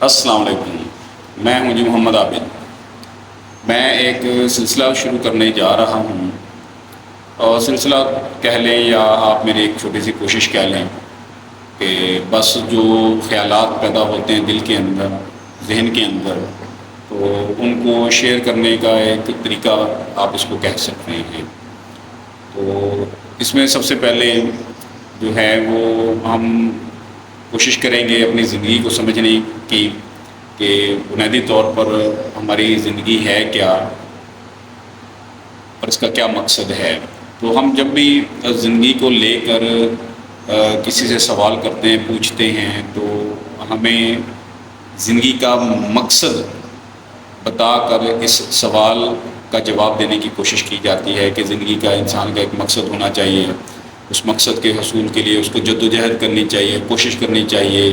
السلام علیکم، میں ہوں محمد عابد۔ میں ایک سلسلہ شروع کرنے جا رہا ہوں، اور سلسلہ کہہ لیں یا آپ میری ایک چھوٹی سی کوشش کہہ لیں کہ بس جو خیالات پیدا ہوتے ہیں دل کے اندر، ذہن کے اندر، تو ان کو شیئر کرنے کا ایک طریقہ آپ اس کو کہہ سکتے ہیں۔ تو اس میں سب سے پہلے جو ہے وہ ہم کوشش کریں گے اپنی زندگی کو سمجھنے کی کہ بنیادی طور پر ہماری زندگی ہے کیا اور اس کا کیا مقصد ہے۔ تو ہم جب بھی زندگی کو لے کر کسی سے سوال کرتے ہیں، پوچھتے ہیں، تو ہمیں زندگی کا مقصد بتا کر اس سوال کا جواب دینے کی کوشش کی جاتی ہے کہ زندگی کا انسان کا ایک مقصد ہونا چاہیے، اس مقصد کے حصول کے لیے اس کو جدوجہد کرنی چاہیے، کوشش کرنی چاہیے،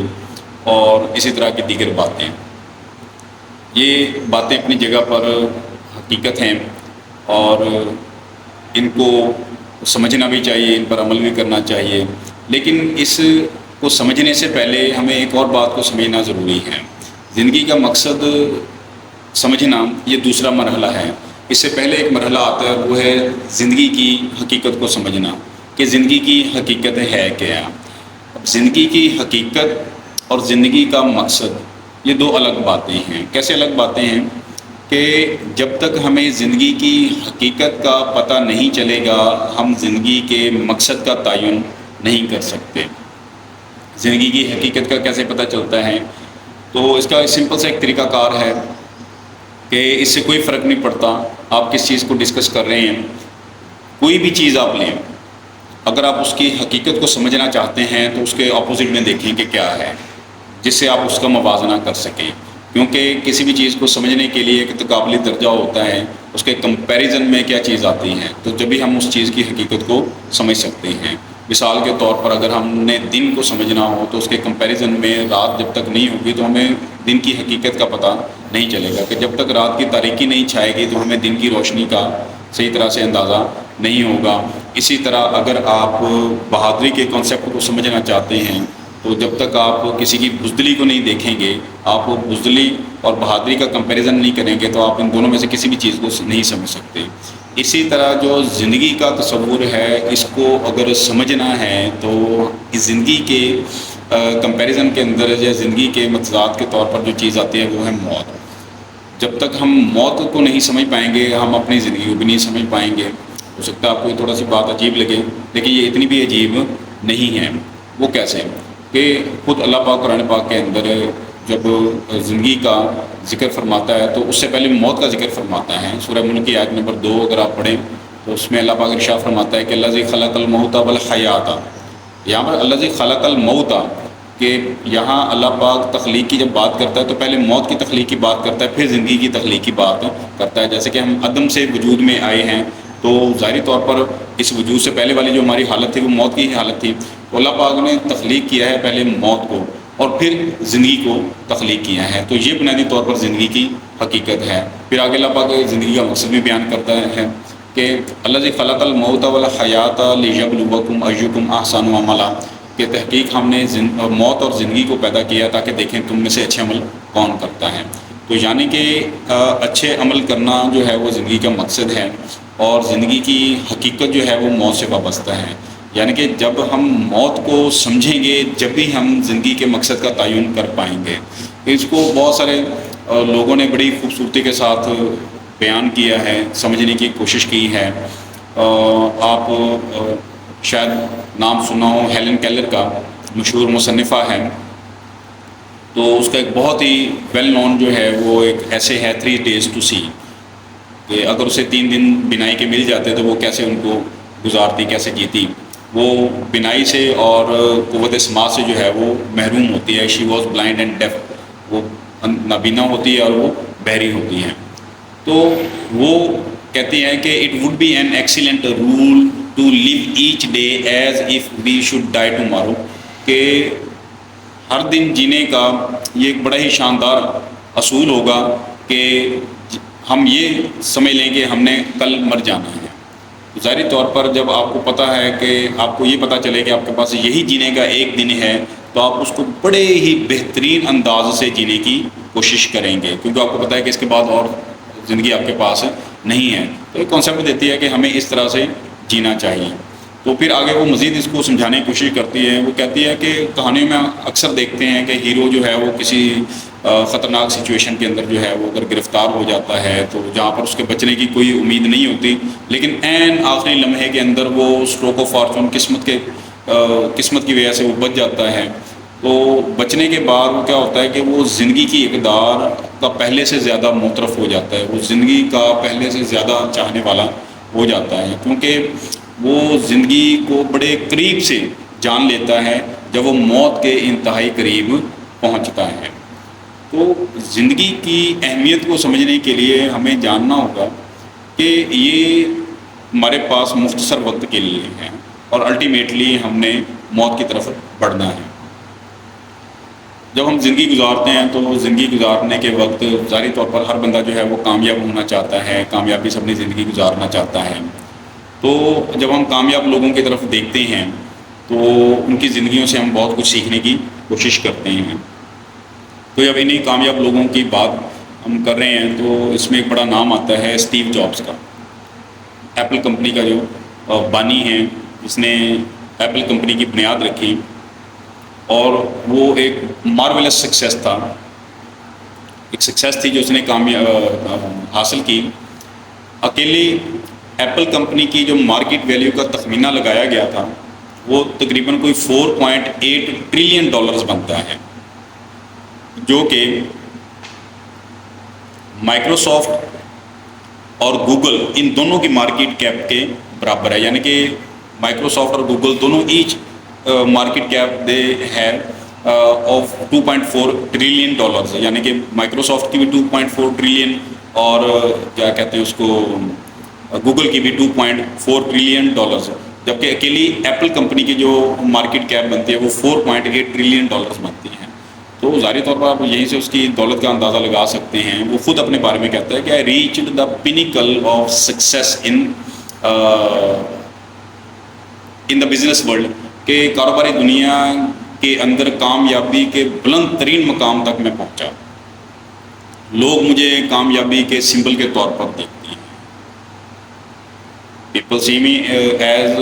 اور اسی طرح کی دیگر باتیں۔ یہ باتیں اپنی جگہ پر حقیقت ہیں، اور ان کو سمجھنا بھی چاہیے، ان پر عمل بھی کرنا چاہیے، لیکن اس کو سمجھنے سے پہلے ہمیں ایک اور بات کو سمجھنا ضروری ہے۔ زندگی کا مقصد سمجھنا یہ دوسرا مرحلہ ہے۔ اس سے پہلے ایک مرحلہ آتا ہے، وہ ہے زندگی کی حقیقت کو سمجھنا کہ زندگی کی حقیقت ہے کیا۔ اب زندگی کی حقیقت اور زندگی کا مقصد یہ دو الگ باتیں ہیں۔ کیسے الگ باتیں ہیں کہ جب تک ہمیں زندگی کی حقیقت کا پتہ نہیں چلے گا، ہم زندگی کے مقصد کا تعین نہیں کر سکتے۔ زندگی کی حقیقت کا کیسے پتہ چلتا ہے؟ تو اس کا سمپل سا ایک طریقہ کار ہے کہ اس سے کوئی فرق نہیں پڑتا آپ کس چیز کو ڈسکس کر رہے ہیں۔ کوئی بھی چیز آپ لیں، اگر آپ اس کی حقیقت کو سمجھنا چاہتے ہیں تو اس کے اپوزٹ میں دیکھیں کہ کیا ہے، جس سے آپ اس کا موازنہ کر سکیں، کیونکہ کسی بھی چیز کو سمجھنے کے لیے ایک تقابلی درجہ ہوتا ہے، اس کے کمپیریزن میں کیا چیز آتی ہے، تو جبھی ہم اس چیز کی حقیقت کو سمجھ سکتے ہیں۔ مثال کے طور پر اگر ہم نے دن کو سمجھنا ہو تو اس کے کمپیریزن میں رات جب تک نہیں ہوگی تو ہمیں دن کی حقیقت کا پتہ نہیں چلے گا، کہ جب تک رات کی تاریکی نہیں چھائے گی تو ہمیں دن کی روشنی کا صحیح طرح سے اندازہ نہیں ہوگا۔ اسی طرح اگر آپ بہادری کے کنسیپٹ کو سمجھنا چاہتے ہیں تو جب تک آپ کسی کی بزدلی کو نہیں دیکھیں گے، آپ بزدلی اور بہادری کا کمپیریزن نہیں کریں گے، تو آپ ان دونوں میں سے کسی بھی چیز کو نہیں سمجھ سکتے۔ اسی طرح جو زندگی کا تصور ہے، اس کو اگر سمجھنا ہے تو اس زندگی کے کمپیریزن کے اندر یا زندگی کے متضاد کے طور پر جو چیز آتی ہے وہ ہے موت۔ جب تک ہم موت کو نہیں سمجھ پائیں گے، ہم اپنی زندگی کو بھی نہیں سمجھ پائیں گے۔ ہو سکتا ہے آپ کو تھوڑا سی بات عجیب لگے، لیکن یہ اتنی بھی عجیب نہیں ہے۔ وہ کیسے کہ خود اللہ پاک قرآن پاک کے اندر جب زندگی کا ذکر فرماتا ہے تو اس سے پہلے موت کا ذکر فرماتا ہے۔ سورہ ملک کی آیت نمبر 2 اگر آپ پڑھیں تو اس میں اللہ پاک ارشاد فرماتا ہے کہ الذی خلق الموت والحیات۔ یہاں پر الذی خلق الموت، کہ یہاں اللہ پاک تخلیق کی جب بات کرتا ہے تو پہلے موت کی تخلیق کی بات کرتا ہے، پھر زندگی کی تخلیق کی بات کرتا ہے۔ جیسے کہ ہم عدم سے وجود میں آئے ہیں، تو ظاہری طور پر اس وجود سے پہلے والی جو ہماری حالت تھی وہ موت کی ہی حالت تھی، تو اللہ پاک نے تخلیق کیا ہے پہلے موت کو اور پھر زندگی کو تخلیق کیا ہے۔ تو یہ بنیادی طور پر زندگی کی حقیقت ہے۔ پھر آگے اللہ پاک زندگی کا مقصد بھی بیان کرتا ہے کہ الذی خلق الموت والحیات لیبلوکم ایکم احسن عملا، کہ تحقیق ہم نے موت اور زندگی کو پیدا کیا تاکہ دیکھیں تم میں سے اچھے عمل کون کرتا ہے۔ تو یعنی کہ اچھے عمل کرنا جو ہے وہ زندگی کا مقصد ہے، اور زندگی کی حقیقت جو ہے وہ موت سے وابستہ ہے۔ یعنی کہ جب ہم موت کو سمجھیں گے، جب بھی ہم زندگی کے مقصد کا تعین کر پائیں گے۔ اس کو بہت سارے لوگوں نے بڑی خوبصورتی کے ساتھ بیان کیا ہے، سمجھنے کی کوشش کی ہے۔ آپ شاید نام سنا ہو، ہیلن کیلر کا، مشہور مصنفہ ہے۔ تو اس کا ایک بہت ہی ویل نون جو ہے وہ ایک ایسے ہے 3 days to see، کہ اگر اسے 3 دن بینائی کے مل جاتے تو وہ کیسے ان کو گزارتی، کیسے جیتی۔ وہ بینائی سے اور قوت سماع سے جو ہے وہ محروم ہوتی ہے۔ شی واز بلائنڈ اینڈ ڈیف، وہ نابینا ہوتی ہے اور وہ بہری ہوتی ہیں۔ تو وہ کہتی ہیں کہ it would be an excellent rule to live each day as if we should die tomorrow, کہ ہر دن جینے کا یہ ایک بڑا ہی شاندار اصول ہوگا کہ ہم یہ سمجھ لیں کہ ہم نے کل مر جانا ہے۔ ظاہری طور پر جب آپ کو پتہ ہے کہ آپ کو یہ پتہ چلے کہ آپ کے پاس یہی جینے کا ایک دن ہے، تو آپ اس کو بڑے ہی بہترین انداز سے جینے کی کوشش کریں گے، کیونکہ آپ کو پتہ ہے کہ اس کے بعد اور زندگی آپ کے پاس نہیں ہے۔ تو ایک کانسیپٹ دیتی ہے کہ ہمیں اس طرح سے جینا چاہیے۔ تو پھر آگے وہ مزید اس کو سمجھانے کی کوشش کرتی ہے۔ وہ کہتی ہے کہ کہانیوں میں اکثر دیکھتے ہیں کہ ہیرو جو ہے وہ کسی خطرناک سچویشن کے اندر جو ہے وہ اگر گرفتار ہو جاتا ہے تو جہاں پر اس کے بچنے کی کوئی امید نہیں ہوتی، لیکن عین آخری لمحے کے اندر وہ اسٹروک آف فارچون قسمت کی وجہ سے وہ بچ جاتا ہے۔ تو بچنے کے بعد وہ کیا ہوتا ہے کہ وہ زندگی کی اقدار کا پہلے سے زیادہ معترف ہو جاتا ہے، وہ زندگی کا پہلے سے زیادہ چاہنے والا ہو جاتا ہے، کیونکہ وہ زندگی کو بڑے قریب سے جان لیتا ہے جب وہ موت کے انتہائی قریب پہنچتا ہے۔ تو زندگی کی اہمیت کو سمجھنے کے لیے ہمیں جاننا ہوگا کہ یہ ہمارے پاس مختصر وقت کے لیے ہے اور الٹیمیٹلی ہم نے موت کی طرف بڑھنا ہے۔ جب ہم زندگی گزارتے ہیں تو زندگی گزارنے کے وقت ظاہری طور پر ہر بندہ جو ہے وہ کامیاب ہونا چاہتا ہے، کامیابی سے اپنی زندگی گزارنا چاہتا ہے۔ تو جب ہم کامیاب لوگوں کی طرف دیکھتے ہیں تو ان کی زندگیوں سے ہم بہت کچھ سیکھنے کی کوشش کرتے ہیں۔ تو جب انہیں کامیاب لوگوں کی بات ہم کر رہے ہیں تو اس میں ایک بڑا نام آتا ہے اسٹیو جابس کا، ایپل کمپنی کا جو بانی ہے، جس نے ایپل کمپنی کی بنیاد رکھی، اور وہ ایک مارولس سکسیس تھا، ایک سکسیس تھی جو اس نے حاصل کی۔ اکیلی ایپل کمپنی کی جو مارکیٹ ویلیو کا تخمینہ لگایا گیا تھا وہ تقریباً کوئی 4.8 ٹریلین ڈالرز بنتا ہے، جو کہ مائکروسافٹ اور گوگل ان دونوں کی مارکیٹ کیپ کے برابر ہے۔ یعنی کہ مائکروسافٹ اور گوگل دونوں ایچ مارکیٹ کیپ دے ہے آف 2.4 ٹریلین ڈالرز، یعنی کہ مائکروسافٹ کی بھی 2.4 ٹریلین اور کیا کہتے ہیں اس کو گوگل کی بھی 2.4 ٹریلین ڈالرز، جبکہ اکیلی ایپل کمپنی کی جو مارکیٹ کیپ بنتی ہے وہ 4.8 ٹریلین ڈالرز بنتی ہے۔ تو ظاہری طور پر آپ یہیں سے اس کی دولت کا اندازہ لگا سکتے ہیں۔ وہ خود اپنے بارے میں کہتا ہے کہ I reached the pinnacle of success in the business world, کہ کاروباری دنیا کے اندر کامیابی کے بلند ترین مقام تک میں پہنچا۔ لوگ مجھے کامیابی کے سمبل کے طور پر دیکھتے ہیں۔ People see me as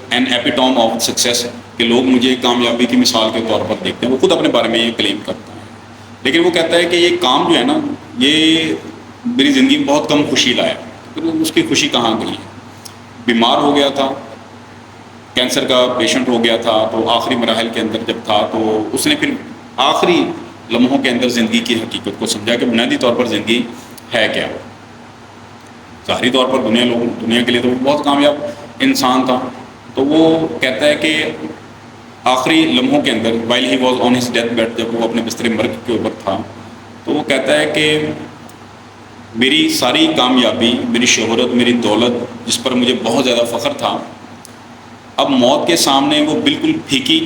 an ایپیٹوم of success, کہ لوگ مجھے کامیابی کی مثال کے طور پر دیکھتے ہیں۔ وہ خود اپنے بارے میں یہ کلیم کرتا ہے، لیکن وہ کہتا ہے کہ یہ کام جو ہے نا یہ میری زندگی میں بہت کم خوشی لایا۔ اس کی خوشی کہاں گئی ہے؟ بیمار ہو گیا تھا، کینسر کا پیشنٹ ہو گیا تھا، تو آخری مراحل کے اندر جب تھا تو اس نے پھر آخری لمحوں کے اندر زندگی کی حقیقت کو سمجھا کہ بنیادی طور پر زندگی ہے کیا۔ ظاہری طور پر دنیا کے لیے تو وہ بہت کامیاب انسان تھا۔ تو وہ کہتا ہے کہ آخری لمحوں کے اندر while he was on his death bed, جب وہ اپنے بستر مرگ کے اوپر تھا، تو وہ کہتا ہے کہ میری ساری کامیابی، میری شہرت، میری دولت، جس پر مجھے بہت زیادہ فخر تھا، اب موت کے سامنے وہ بالکل پھیکی،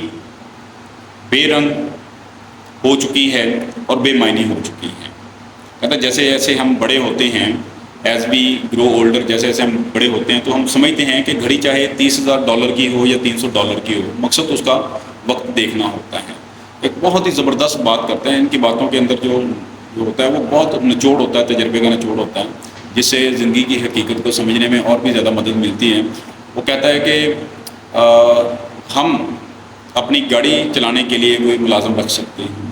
بے رنگ ہو چکی ہے اور بے معنی ہو چکی ہے۔ کہتا ہے جیسے جیسے ہم بڑے ہوتے ہیں، ایز وی گرو اولڈر، جیسے جیسے ہم بڑے ہوتے ہیں تو ہم سمجھتے ہیں کہ گھڑی چاہے $30,000 کی ہو یا $300 کی ہو، مقصد اس کا وقت دیکھنا ہوتا ہے۔ ایک بہت ہی زبردست بات کرتے ہیں، ان کی باتوں کے اندر جو ہوتا ہے وہ بہت نچوڑ ہوتا ہے، تجربے کا نچوڑ ہوتا ہے، جس سے زندگی کی حقیقت کو سمجھنے میں اور بھی زیادہ مدد ملتی ہے۔ وہ کہتا ہے کہ ہم اپنی گاڑی چلانے کے لیے کوئی ملازم رکھ سکتے ہیں،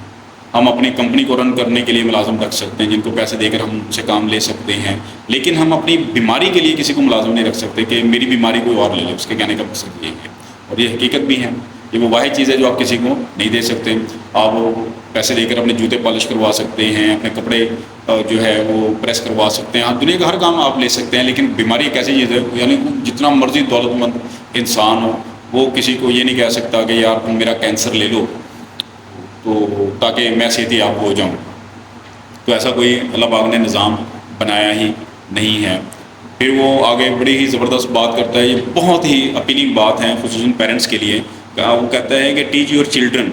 ہم اپنی کمپنی کو رن کرنے کے لیے ملازم رکھ سکتے ہیں جن کو پیسے دے کر ہم ان سے کام لے سکتے ہیں، لیکن ہم اپنی بیماری کے لیے کسی کو ملازم نہیں رکھ سکتے کہ میری بیماری کوئی اور لے لے۔ اس کے کہنے کا مقصد یہ ہے، اور یہ حقیقت بھی ہے، یہ وہ واحد چیز ہے جو آپ کسی کو نہیں دے سکتے۔ آپ پیسے دے کر اپنے جوتے پالش کروا سکتے ہیں، اپنے کپڑے جو ہے وہ پریس کروا سکتے ہیں، آپ دنیا کا ہر کام آپ لے سکتے ہیں، لیکن بیماری ایک ایسی چیز ہے، یعنی جتنا مرضی دولت مند انسان ہو وہ کسی کو یہ نہیں کہہ سکتا کہ یار تم میرا کینسر لے لو تو تاکہ میں صحت یاب ہو جاؤں۔ تو ایسا کوئی اللہ پاک نے نظام بنایا ہی نہیں ہے۔ پھر وہ آگے بڑی ہی زبردست بات کرتا ہے، یہ بہت ہی اپیلنگ بات ہے خصوصاً پیرنٹس کے لیے۔ وہ کہتا ہے کہ ٹیچ یور چلڈرن،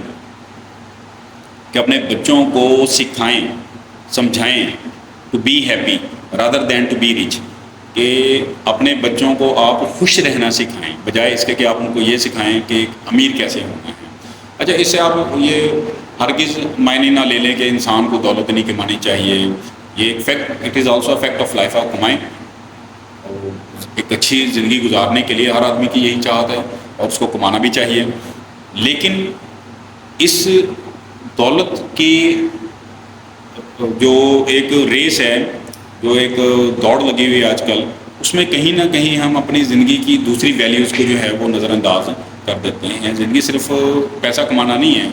کہ اپنے بچوں کو سکھائیں، سمجھائیں to be happy rather than to be rich, کہ اپنے بچوں کو آپ خوش رہنا سکھائیں، بجائے اس کے کہ آپ ان کو یہ سکھائیں کہ امیر کیسے ہونا ہے۔ اچھا، اس سے آپ یہ ہرگز معنی نہ لے لیں کہ انسان کو دولت نہیں کمانی چاہیے. یہ ایک fact, it is also a fact of life. آپ کمائیں، اور ایک اچھی زندگی گزارنے کے لیے ہر آدمی کی یہی چاہت ہے اور اس کو کمانا بھی چاہیے. لیکن اس دولت کی جو ایک ریس ہے، جو ایک دوڑ لگی ہوئی ہے آج کل، اس میں کہیں نہ کہیں ہم اپنی زندگی کی دوسری ویلیوز کو جو ہے وہ نظر انداز کر دیتے ہیں. زندگی صرف پیسہ کمانا نہیں ہے.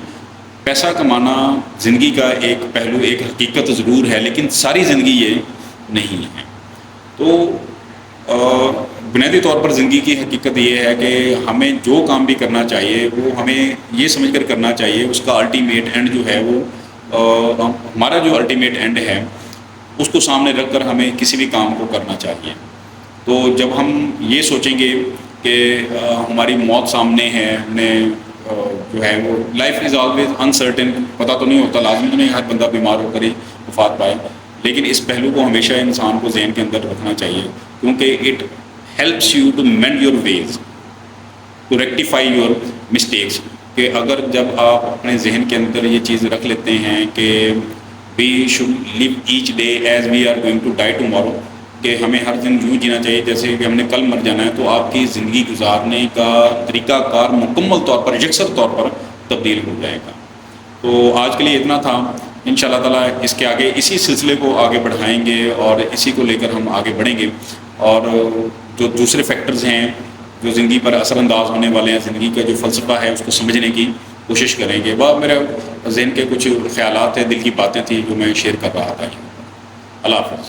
پیسہ کمانا زندگی کا ایک پہلو، ایک حقیقت ضرور ہے، لیکن ساری زندگی یہ نہیں ہے. تو بنیادی طور پر زندگی کی حقیقت یہ ہے کہ ہمیں جو کام بھی کرنا چاہیے وہ ہمیں یہ سمجھ کر کرنا چاہیے اس کا الٹیمیٹ اینڈ جو ہے وہ ہمارا جو الٹیمیٹ اینڈ ہے اس کو سامنے رکھ کر ہمیں کسی بھی کام کو کرنا چاہیے. تو جب ہم یہ سوچیں گے کہ ہماری موت سامنے ہے، ہم نے جو ہے وہ لائف از آلویز انسرٹن، پتہ تو نہیں ہوتا، لازمی تو نہیں ہر بندہ بیمار ہو کر ہی وفات پائے. لیکن اس پہلو کو ہمیشہ انسان کو ذہن کے اندر رکھنا چاہیے، کیونکہ it helps you to mend your ways, to rectify your mistakes. کہ اگر جب آپ اپنے ذہن کے اندر یہ چیز رکھ لیتے ہیں کہ we should live each day as we are going to die tomorrow, کہ ہمیں ہر دن یوں جینا چاہیے جیسے کہ ہم نے کل مر جانا ہے، تو آپ کی زندگی گزارنے کا طریقہ کار مکمل طور پر، یکسر طور پر تبدیل ہو جائے گا. تو آج کے لیے اتنا تھا. ان شاء اللہ تعالیٰ اس کے آگے اسی سلسلے کو آگے بڑھائیں گے اور اسی کو لے کر ہم آگے بڑھیں گے، اور جو دوسرے فیکٹرز ہیں جو زندگی پر اثر انداز ہونے والے ہیں، زندگی کا جو فلسفہ ہے اس کو سمجھنے کی کوشش کریں گے. وہ میرے ذہن کے کچھ خیالات ہیں، دل کی باتیں تھیں جو میں شیئر کر رہا تھا. اللہ حافظ.